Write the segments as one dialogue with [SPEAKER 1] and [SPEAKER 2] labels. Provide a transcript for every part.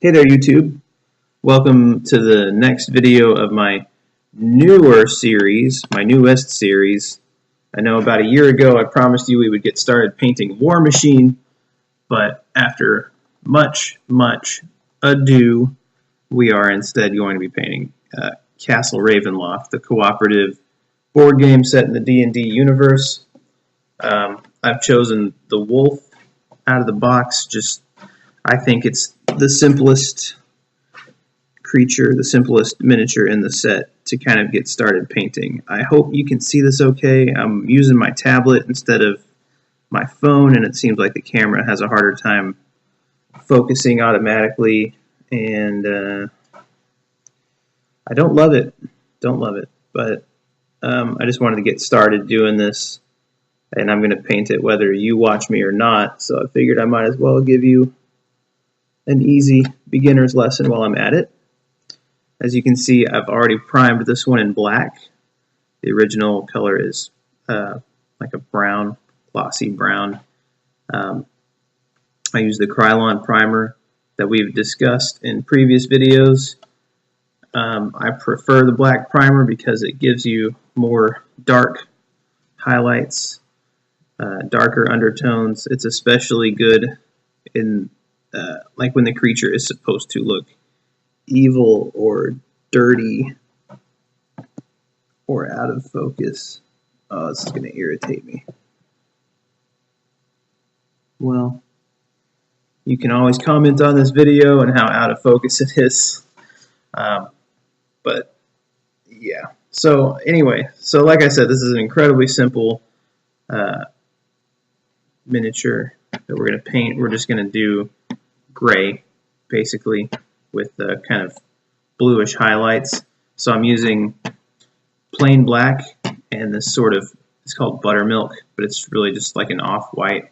[SPEAKER 1] Hey there, YouTube. Welcome to the next video of my newest series. I know about a year ago I promised you we would get started painting War Machine, but after much ado, we are instead going to be painting Castle Ravenloft, the cooperative board game set in the D&D universe. I've chosen the wolf out of the box. I think it's the simplest creature, the simplest miniature in the set to kind of get started painting. I hope you can see this okay. I'm using my tablet instead of my phone, and it seems like the camera has a harder time focusing automatically, and I don't love it, but I just wanted to get started doing this, and I'm going to paint it whether you watch me or not, so I figured I might as well give you an easy beginner's lesson while I'm at it. As you can see, I've already primed this one in black. The original color is like a brown, glossy brown. I use the Krylon primer that we've discussed in previous videos. I prefer the black primer because it gives you more dark highlights, darker undertones. It's especially good in like when the creature is supposed to look evil or dirty or out of focus. Oh, this is going to irritate me. Well, you can always comment on this video and how out of focus it is. But yeah. So anyway, like I said, this is an incredibly simple miniature that we're going to paint. We're just going to do gray, basically, with the kind of bluish highlights. So I'm using plain black and this sort of, it's called buttermilk, but it's really just like an off-white.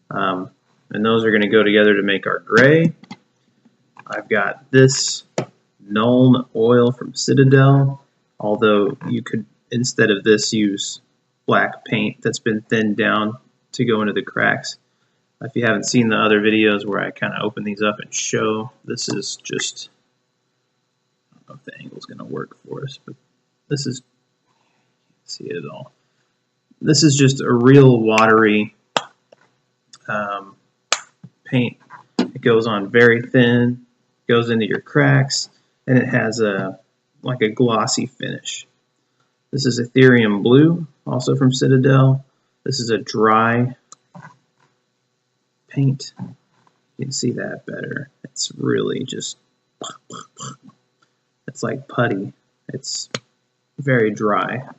[SPEAKER 1] And those are going to go together to make our gray. I've got this Nuln oil from Citadel, although you could, instead of this, use black paint that's been thinned down to go into the cracks. If you haven't seen the other videos where I kind of open these up and show, this is just, I don't know if the angle's going to work for us, but this is, see it at all. This is just a real watery paint. It goes on very thin, goes into your cracks, and it has like a glossy finish. This is Ethereum Blue, also from Citadel. This is a dry paint. You can see that better. It's really just, it's like putty. It's very dry,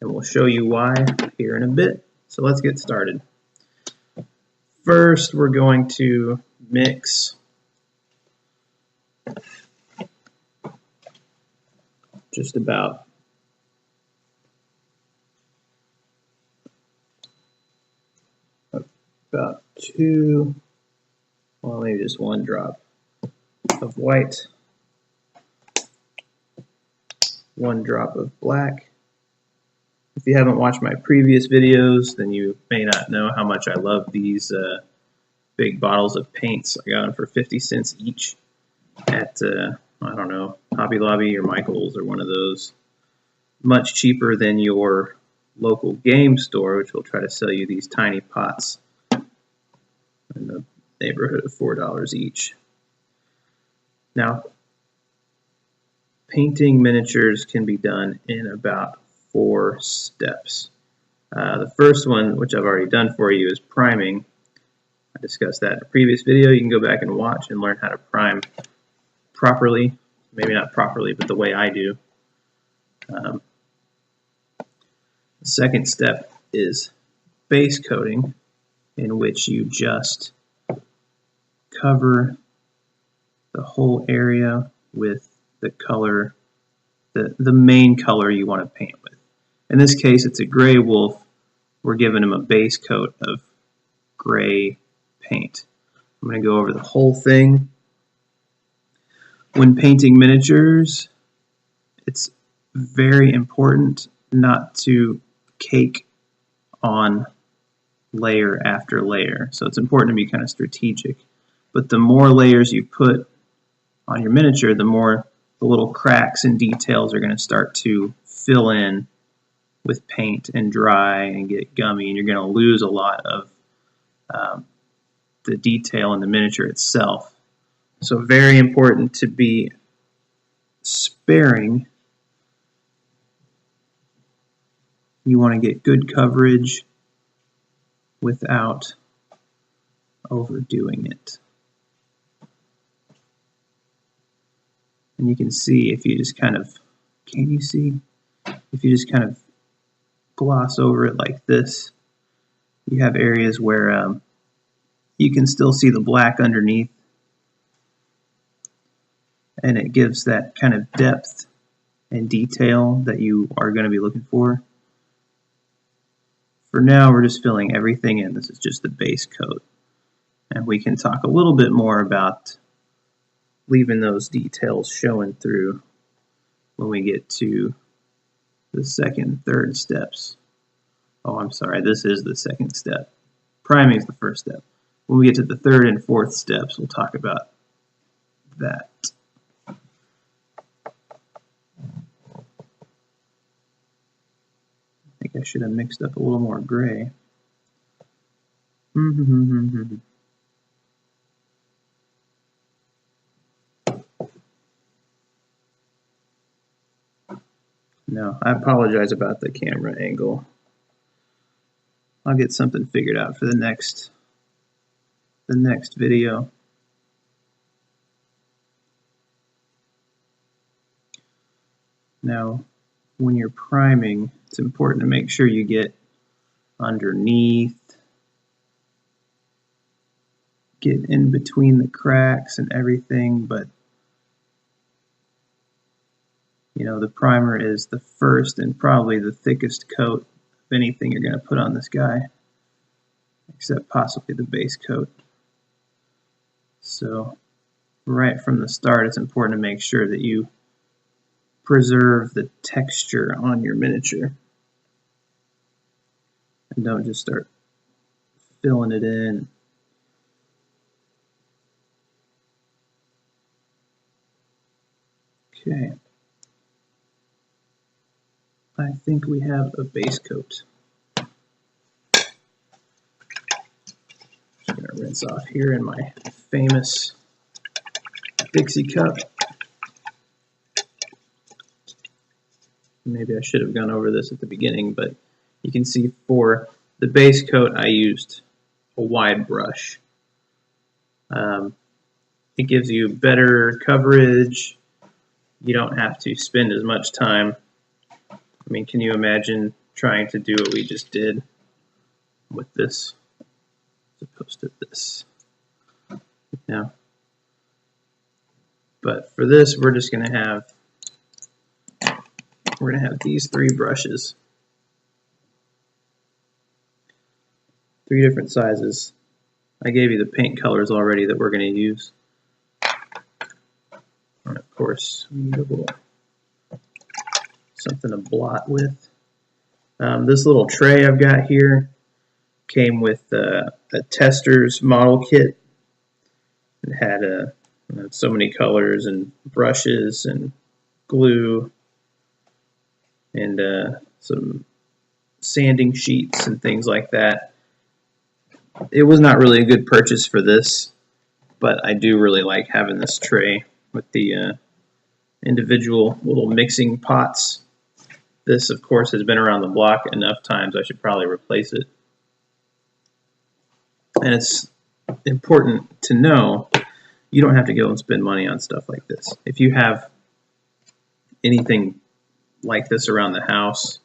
[SPEAKER 1] and we'll show you why here in a bit. So let's get started. First, we're going to mix just about two, well, maybe just one drop of white, one drop of black. If you haven't watched my previous videos, then you may not know how much I love these big bottles of paints. I got them for 50 cents each at, I don't know, Hobby Lobby or Michael's or one of those. Much cheaper than your local game store, which will try to sell you these tiny pots in the neighborhood of $4 each. Now, painting miniatures can be done in about 4 steps. The first one, which I've already done for you, is priming. I discussed that in a previous video. You can go back and watch and learn how to prime properly. Maybe not properly, but the way I do. The second step is base coating, in which you just cover the whole area with the color, the main color you want to paint with. In this case, it's a gray wolf. We're giving him a base coat of gray paint. I'm going to go over the whole thing. When painting miniatures, it's very important not to cake on layer after layer. So it's important to be kind of strategic. But the more layers you put, on your miniature, the more the little cracks and details are going to start to fill in with paint and dry and get gummy, and you're going to lose a lot of the detail in the miniature itself. So very important to be sparing. You want to get good coverage without overdoing it. And you can see if you just kind of, can you see? If you just kind of gloss over it like this, you have areas where you can still see the black underneath, and it gives that kind of depth and detail that you are going to be looking for. For now, we're just filling everything in. This is just the base coat. And we can talk a little bit more about leaving those details showing through when we get to the second and third steps. Oh, I'm sorry, this is the second step. Priming is the first step. When we get to the third and fourth steps, we'll talk about that. I think I should have mixed up a little more gray. No, I apologize about the camera angle. I'll get something figured out for the next video. Now, when you're priming, it's important to make sure you get underneath, get in between the cracks and everything, but you know, the primer is the first and probably the thickest coat of anything you're going to put on this guy, except possibly the base coat. So right from the start, it's important to make sure that you preserve the texture on your miniature and don't just start filling it in. Okay. I think we have a base coat. Just going to rinse off here in my famous Dixie cup. Maybe I should have gone over this at the beginning, but you can see for the base coat I used a wide brush. It gives you better coverage. You don't have to spend as much time. I mean, can you imagine trying to do what we just did with this as opposed to this? No. But for this, we're just going to have these three brushes, 3 different sizes. I gave you the paint colors already that we're going to use. And of course, we need a little something to blot with. This little tray I've got here came with a tester's model kit. It had so many colors and brushes and glue and some sanding sheets and things like that. It was not really a good purchase for this, but I do really like having this tray with the individual little mixing pots. This, of course, has been around the block enough times I should probably replace it. And it's important to know you don't have to go and spend money on stuff like this. If you have anything like this around the house,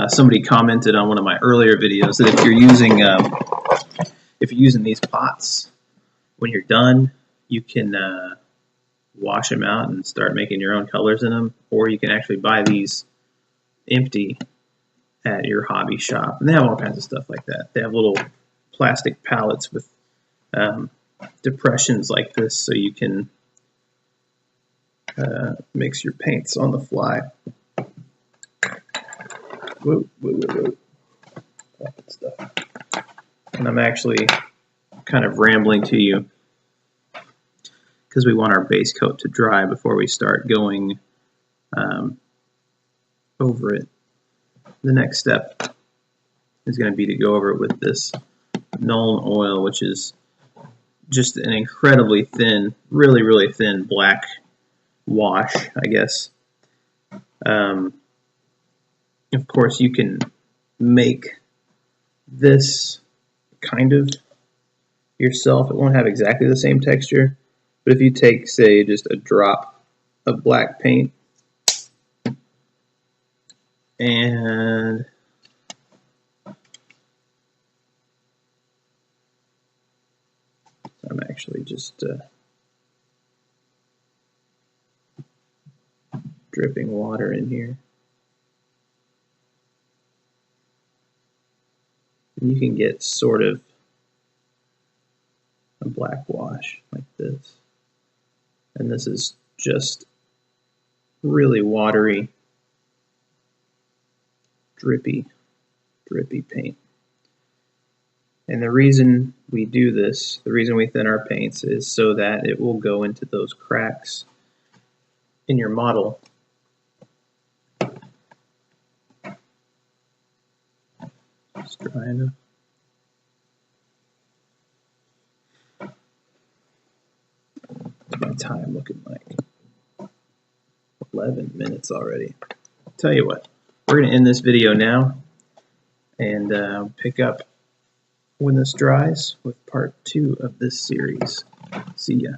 [SPEAKER 1] somebody commented on one of my earlier videos that if you're using these pots, when you're done, you can wash them out and start making your own colors in them, or you can actually buy these empty at your hobby shop. And they have all kinds of stuff like that. They have little plastic pallets with depressions like this, so you can mix your paints on the fly. Whoa, whoa, whoa, whoa. Stuff. And I'm actually kind of rambling to you. because we want our base coat to dry before we start going over it. The next step is going to be to go over it with this Nuln oil, which is just an incredibly thin, really thin black wash, I guess. Of course, you can make this kind of yourself. It won't have exactly the same texture, but if you take, say, just a drop of black paint and I'm actually just dripping water in here. And you can get sort of a black wash like this. And this is just really watery, drippy paint. And the reason we do this, the reason we thin our paints, is so that it will go into those cracks in your model. Just dry enough. What's my time looking like? 11 minutes already. Tell you what, we're going to end this video now and pick up when this dries with part 2 of this series. See ya.